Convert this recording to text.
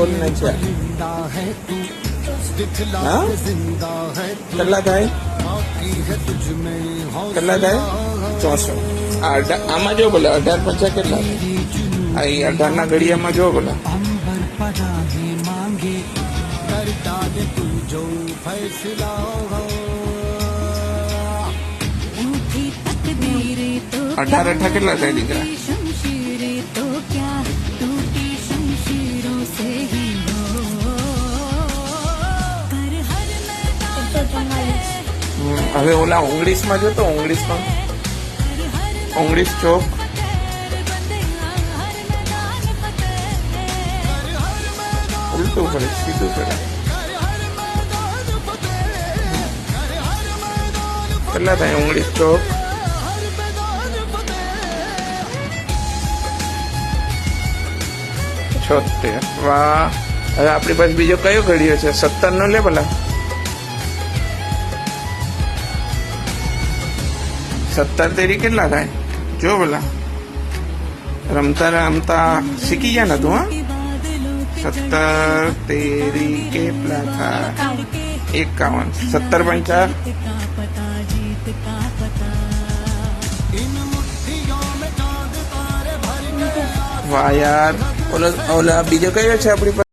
બોલ ને છે હા કેટલા થાય 64 આમાં જો બોલે 18 કેટલા થાય આ 18 ના ઘડિયામાં જો બોલે 18 કેટલા થાય દીકરા હવે ઓલા 19 માં જતો 19 ચોક ઉલટું પડે સીધું પડે કેટલા થાય 19 ચોક 76 વાહ હવે આપણી પાસે બીજો કયો ઘડિયો છે 17 નો લે ભલા 17 તેરી કેટલા થાય જો ભલા રમતા રમતા શીખી ગયા ને તું હા 17 તેરી કેટલા થાય 51 17 5 વાહ યાર ઓલા બીજો કયો છે આપણી પાસે